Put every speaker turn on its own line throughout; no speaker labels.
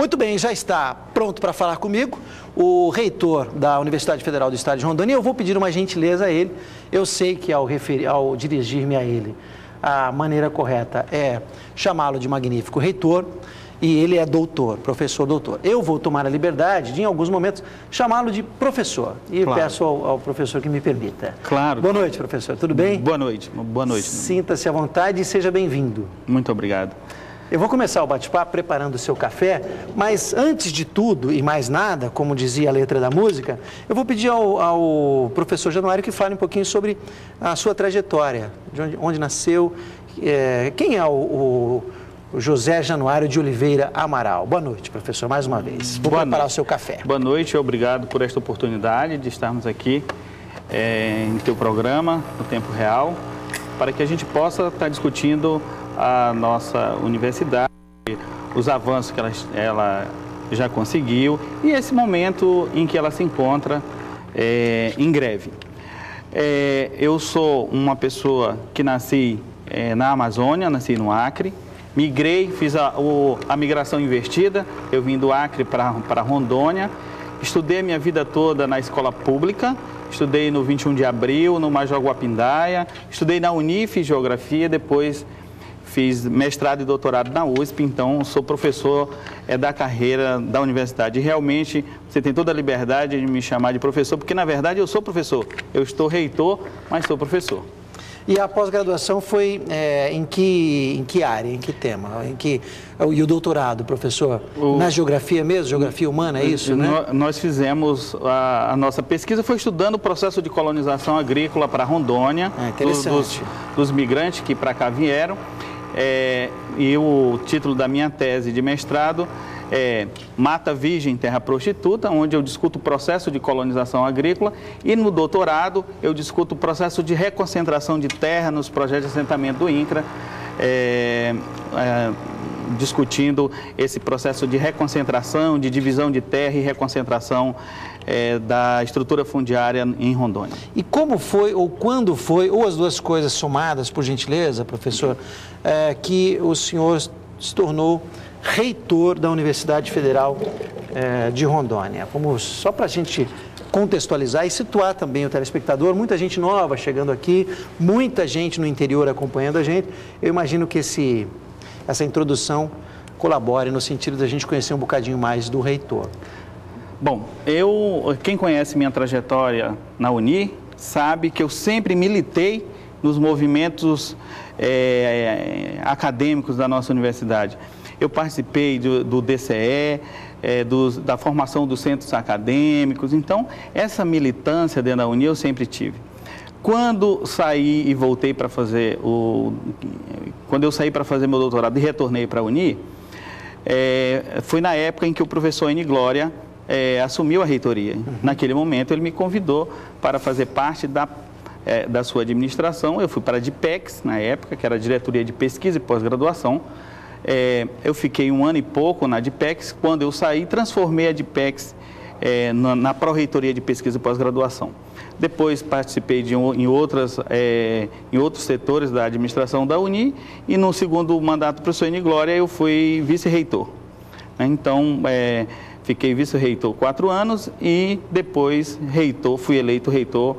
Muito bem, já está pronto para falar comigo o reitor da Universidade Federal do Estado de Rondônia. Eu vou pedir uma gentileza a ele. Eu sei que ao dirigir-me a ele, a maneira correta é chamá-lo de magnífico reitor, e ele é doutor, professor doutor. Eu vou tomar a liberdade de, em alguns momentos, chamá-lo de professor. E
claro.
Peço ao professor que me permita.
Claro.
Boa noite, professor. Tudo bem?
Boa noite. Boa noite.
Sinta-se à vontade e seja bem-vindo.
Muito obrigado.
Eu vou começar o bate-papo preparando o seu café, mas antes de tudo e mais nada, como dizia a letra da música, eu vou pedir ao professor Januário que fale um pouquinho sobre a sua trajetória, de onde nasceu, quem é o José Januário de Oliveira Amaral. Boa noite, professor, mais uma vez. Vou preparar o seu café.
Boa noite, obrigado por esta oportunidade de estarmos aqui em teu programa, no Tempo Real, para que a gente possa estar discutindo a nossa universidade, os avanços que ela já conseguiu e esse momento em que ela se encontra em greve. Eu sou uma pessoa que nasci na Amazônia, nasci no Acre, migrei, fiz a migração invertida, eu vim do Acre para Rondônia, estudei a minha vida toda na escola pública, estudei no 21 de Abril, no Major Guapindaia, estudei na Unif Geografia, depois fiz mestrado e doutorado na USP, então sou professor da carreira da universidade. E realmente você tem toda a liberdade de me chamar de professor, porque na verdade eu sou professor. Eu estou reitor, mas sou professor.
E a pós-graduação foi em que área, em que tema? E o doutorado, professor? Na geografia mesmo? Geografia humana, é isso, né?
Nós fizemos, a nossa pesquisa foi estudando o processo de colonização agrícola para Rondônia, dos migrantes que para cá vieram. E o título da minha tese de mestrado é Mata Virgem, Terra Prostituta, onde eu discuto o processo de colonização agrícola, e no doutorado eu discuto o processo de reconcentração de terra nos projetos de assentamento do INCRA, discutindo esse processo de reconcentração, de divisão de terra e reconcentração da estrutura fundiária em Rondônia.
E como foi, ou quando foi, ou as duas coisas somadas, por gentileza, professor, que o senhor se tornou reitor da Universidade Federal de Rondônia? Só para a gente contextualizar e situar também o telespectador, muita gente nova chegando aqui, muita gente no interior acompanhando a gente. Eu imagino que essa introdução colabore no sentido da gente conhecer um bocadinho mais do reitor.
Bom, quem conhece minha trajetória na Uni sabe que eu sempre militei nos movimentos acadêmicos da nossa universidade. Eu participei do DCE, da formação dos centros acadêmicos, então essa militância dentro da Uni eu sempre tive. Quando saí e voltei para fazer quando eu saí para fazer meu doutorado e retornei para a Uni, foi na época em que o professor N. Glória assumiu a reitoria. Naquele momento ele me convidou para fazer parte da sua administração. Eu fui para a DIPEX, na época, que era a Diretoria de Pesquisa e Pós-Graduação. Eu fiquei 1 ano e pouco na DIPEX. Quando eu saí, transformei a DIPEX na Pró-Reitoria de Pesquisa e Pós-Graduação. Depois participei em outros setores da administração da Uni e no segundo mandato do professor N. Glória eu fui vice-reitor. Então, fiquei vice-reitor 4 anos e depois fui eleito reitor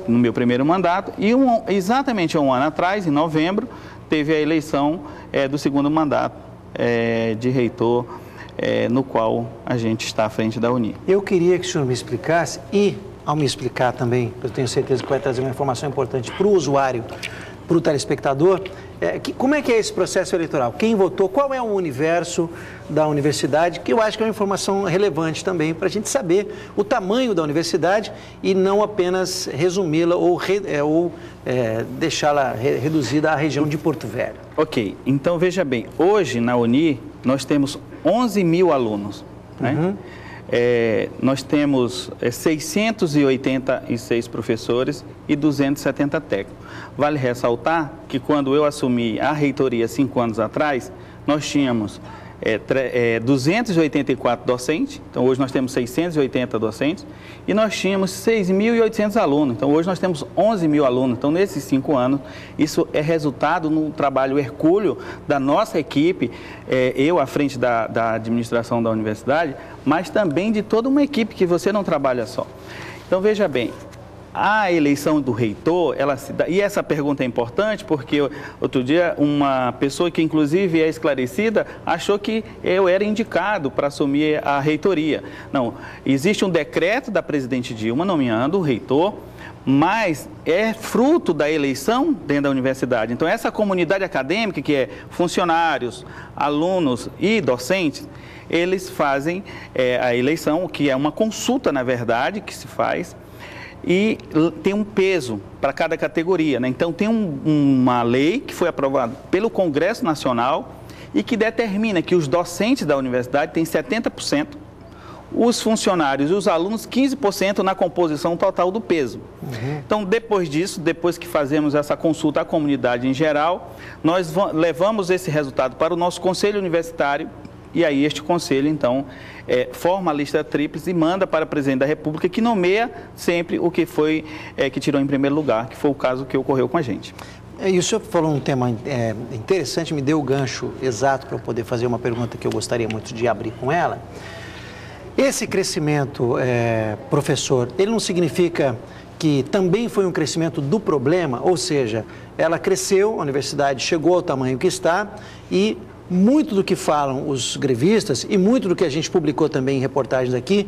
no meu primeiro mandato. E exatamente 1 ano atrás, em novembro, teve a eleição do segundo mandato de reitor, no qual a gente está à frente da Uni.
Eu queria que o senhor me explicasse e, ao me explicar também, eu tenho certeza que vai trazer uma informação importante para o usuário, para o telespectador, como é que é esse processo eleitoral? Quem votou? Qual é o universo da universidade? Que eu acho que é uma informação relevante também para a gente saber o tamanho da universidade e não apenas resumi-la ou deixá-la reduzida à região de Porto Velho. Ok,
então veja bem, hoje na Uni nós temos 11 mil alunos, né? Nós temos 686 professores e 270 técnicos. Vale ressaltar que quando eu assumi a reitoria 5 anos atrás, nós tínhamos 284 docentes, então hoje nós temos 680 docentes, e nós tínhamos 6.800 alunos, então hoje nós temos 11 mil alunos. Então, nesses 5 anos, isso é resultado no trabalho hercúleo da nossa equipe, eu à frente da administração da universidade, mas também de toda uma equipe, que você não trabalha só. Então, veja bem, a eleição do reitor, e essa pergunta é importante porque outro dia uma pessoa que inclusive é esclarecida achou que eu era indicado para assumir a reitoria. Não, existe um decreto da presidente Dilma nomeando o reitor, mas é fruto da eleição dentro da universidade. Então, essa comunidade acadêmica, que é funcionários, alunos e docentes, eles fazem a eleição, que é uma consulta, na verdade, que se faz, e tem um peso para cada categoria, né? Então, tem uma lei que foi aprovada pelo Congresso Nacional e que determina que os docentes da universidade têm 70%, os funcionários e os alunos 15% na composição total do peso. Então, depois disso, depois que fazemos essa consulta à comunidade em geral, nós levamos esse resultado para o nosso conselho universitário. E aí este conselho, então, forma a lista tríplice e manda para o presidente da República, que nomeia sempre o que foi, que tirou em primeiro lugar, que foi o caso que ocorreu com a gente.
E o senhor falou um tema interessante, me deu o gancho exato para eu poder fazer uma pergunta que eu gostaria muito de abrir com ela. Esse crescimento, professor, ele não significa que também foi um crescimento do problema? Ou seja, ela cresceu, a universidade chegou ao tamanho que está e muito do que falam os grevistas e muito do que a gente publicou também em reportagens aqui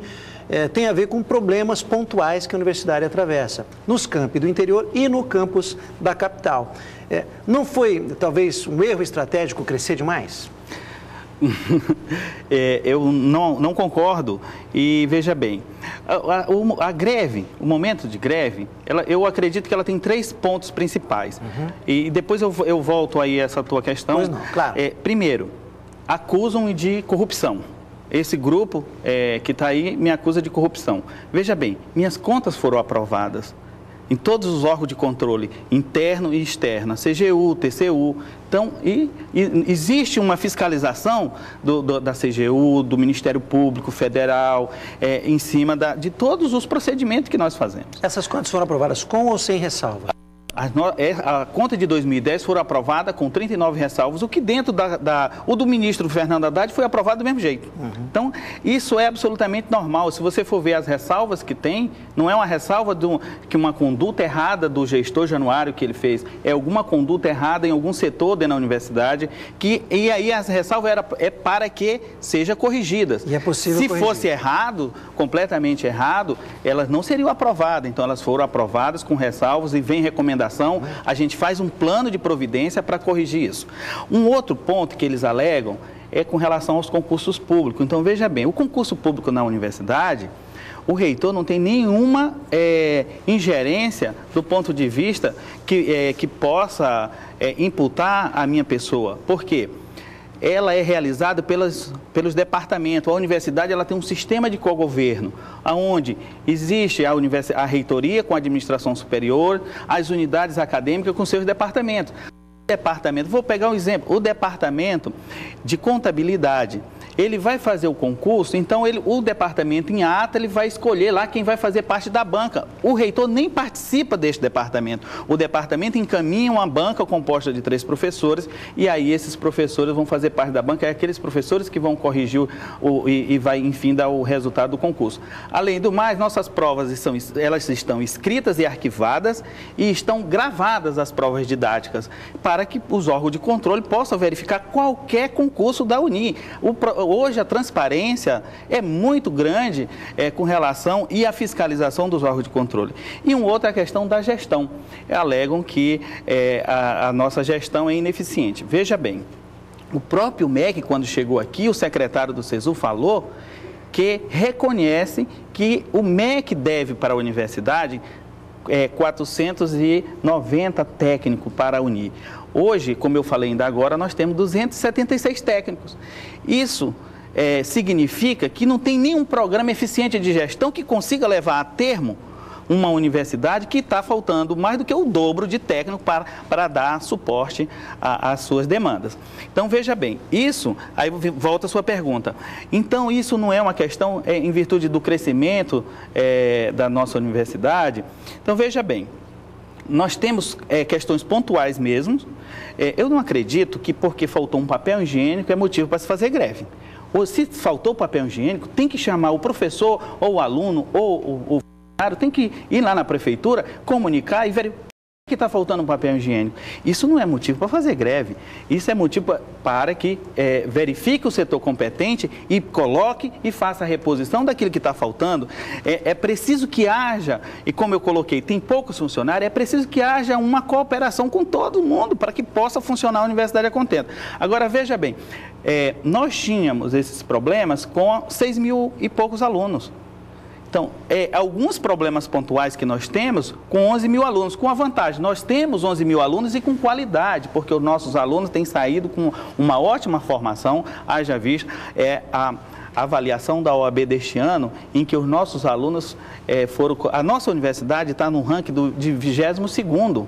tem a ver com problemas pontuais que a universidade atravessa, nos campi do interior e no campus da capital. Não foi, talvez, um erro estratégico crescer demais?
Eu não concordo e veja bem, a greve, o momento de greve, eu acredito que ela tem 3 pontos principais e depois eu volto aí a essa tua questão.
Pois não, claro.
Primeiro, acusam de corrupção. Esse grupo que está aí me acusa de corrupção. Veja bem, minhas contas foram aprovadas em todos os órgãos de controle, interno e externo, CGU, TCU. Então, existe uma fiscalização da CGU, do Ministério Público Federal, em cima de todos os procedimentos que nós fazemos.
Essas contas foram aprovadas com ou sem ressalva?
A conta de 2010 foi aprovada com 39 ressalvas, o que dentro o do ministro Fernando Haddad foi aprovado do mesmo jeito. Então, isso é absolutamente normal. Se você for ver as ressalvas que tem, não é uma ressalva que uma conduta errada do gestor Januário que ele fez, é alguma conduta errada em algum setor dentro da universidade, e aí as ressalvas é para que sejam corrigidas.
E é possível
Se
corrigir.
fosse errado, completamente errado, elas não seriam aprovadas. Então, elas foram aprovadas com ressalvas e vem recomendação. A gente faz um plano de providência para corrigir isso. Um outro ponto que eles alegam é com relação aos concursos públicos. Então, veja bem, o concurso público na universidade, o reitor não tem nenhuma ingerência do ponto de vista que possa imputar a minha pessoa. Por quê? Ela é realizada pelos departamentos. A universidade ela tem um sistema de cogoverno, onde existe a reitoria com a administração superior, as unidades acadêmicas com seus departamentos. Vou pegar um exemplo, o departamento de contabilidade, ele vai fazer o concurso, então o departamento em ata, ele vai escolher lá quem vai fazer parte da banca. O reitor nem participa deste departamento. O departamento encaminha uma banca composta de 3 professores e aí esses professores vão fazer parte da banca, é aqueles professores que vão corrigir e vai, enfim, dar o resultado do concurso. Além do mais, nossas provas elas estão escritas e arquivadas e estão gravadas as provas didáticas para que os órgãos de controle possam verificar qualquer concurso da UNI. Hoje a transparência é muito grande com relação e a fiscalização dos órgãos de controle. E uma outra questão da gestão. Alegam que a nossa gestão é ineficiente. Veja bem, o próprio MEC, quando chegou aqui, o secretário do CESU falou que reconhece que o MEC deve para a universidade 490 técnicos para a UNI. Hoje, como eu falei ainda agora, nós temos 276 técnicos. Isso significa que não tem nenhum programa eficiente de gestão que consiga levar a termo uma universidade que está faltando mais do que o dobro de técnico para dar suporte às suas demandas. Então, veja bem, isso, aí volta a sua pergunta. Então, isso não é uma questão em virtude do crescimento da nossa universidade? Então, veja bem, nós temos questões pontuais mesmo. Eu não acredito que porque faltou um papel higiênico é motivo para se fazer greve. Ou se faltou papel higiênico, tem que chamar o professor, ou o aluno, ou o funcionário, tem que ir lá na prefeitura, comunicar e verificar que está faltando um papel higiênico. Isso não é motivo para fazer greve. Isso é motivo para que verifique o setor competente e coloque e faça a reposição daquilo que está faltando. É preciso que haja, e como eu coloquei, tem poucos funcionários, é preciso que haja uma cooperação com todo mundo para que possa funcionar a universidade a contento. Agora, veja bem, nós tínhamos esses problemas com 6 mil e poucos alunos. Então, alguns problemas pontuais que nós temos com 11 mil alunos, com a vantagem, nós temos 11 mil alunos e com qualidade, porque os nossos alunos têm saído com uma ótima formação, haja visto a avaliação da OAB deste ano, em que os nossos alunos a nossa universidade está no ranking de 22º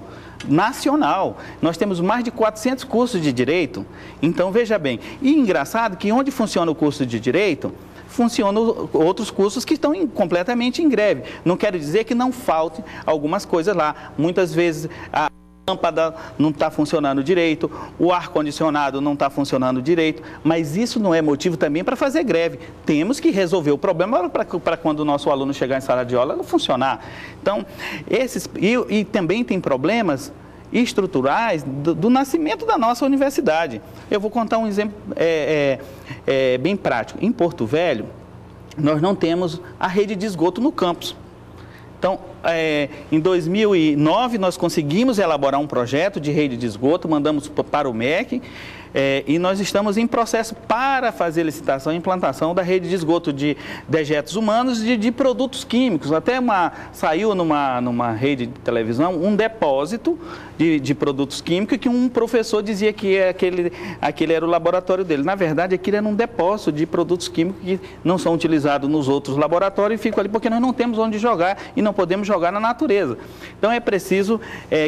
nacional. Nós temos mais de 400 cursos de Direito. Então, veja bem, e engraçado que onde funciona o curso de Direito, funcionam outros cursos que estão completamente em greve. Não quero dizer que não faltem algumas coisas lá. Muitas vezes a lâmpada não está funcionando direito, o ar-condicionado não está funcionando direito, mas isso não é motivo também para fazer greve. Temos que resolver o problema para quando o nosso aluno chegar em sala de aula não funcionar. Então, e também tem problemas estruturais do nascimento da nossa universidade. Eu vou contar um exemplo bem prático. Em Porto Velho, nós não temos a rede de esgoto no campus. Então, em 2009, nós conseguimos elaborar um projeto de rede de esgoto, mandamos para o MEC, e nós estamos em processo para fazer licitação e implantação da rede de esgoto de dejetos humanos e de produtos químicos. Até saiu numa rede de televisão um depósito de produtos químicos que um professor dizia que aquele era o laboratório dele. Na verdade, aquilo era um depósito de produtos químicos que não são utilizados nos outros laboratórios e ficam ali porque nós não temos onde jogar e não podemos jogar na natureza. Então, é preciso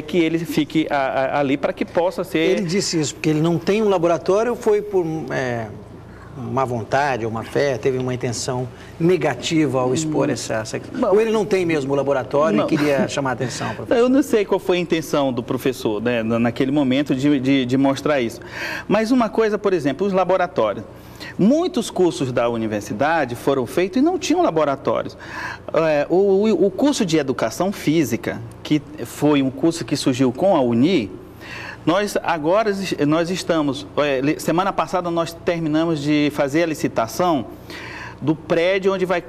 que ele fique ali para que possa ser...
Ele disse isso, porque ele não tem um laboratório, foi por uma vontade, uma fé, teve uma intenção negativa ao expor essa... Ou ele não tem mesmo o laboratório e queria chamar a atenção? Professor?
Eu não sei qual foi a intenção do professor, né, naquele momento de mostrar isso. Mas uma coisa, por exemplo, os laboratórios. Muitos cursos da universidade foram feitos e não tinham laboratórios. O curso de Educação Física, que foi um curso que surgiu com a Uni, nós estamos... semana passada nós terminamos de fazer a licitação do prédio onde vai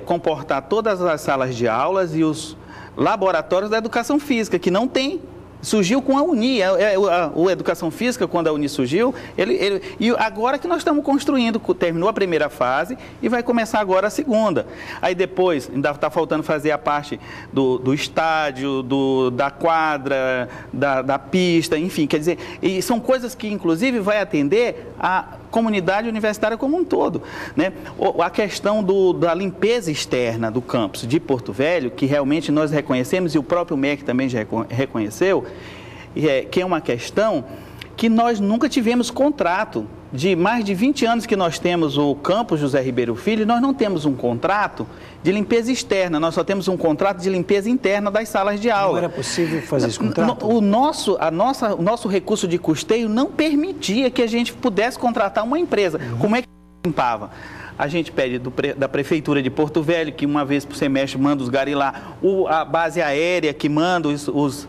comportar todas as salas de aulas e os laboratórios da Educação Física, que não tem. Surgiu com a Uni, a Educação Física, quando a Uni surgiu, e agora que nós estamos construindo, terminou a primeira fase e vai começar agora a segunda. Aí depois, ainda está faltando fazer a parte do estádio, da quadra, da pista, enfim, quer dizer, e são coisas que, inclusive, vai atender a comunidade universitária como um todo, né? A questão da limpeza externa do campus de Porto Velho, que realmente nós reconhecemos e o próprio MEC também já reconheceu, que é uma questão que nós nunca tivemos contrato. De mais de 20 anos que nós temos o campus José Ribeiro Filho, nós não temos um contrato de limpeza externa, nós só temos um contrato de limpeza interna das salas de aula.
Não era possível fazer esse contrato?
O nosso recurso de custeio não permitia que a gente pudesse contratar uma empresa. Como é que limpava? A gente pede da Prefeitura de Porto Velho, que uma vez por semestre manda os garis lá, a base aérea que manda os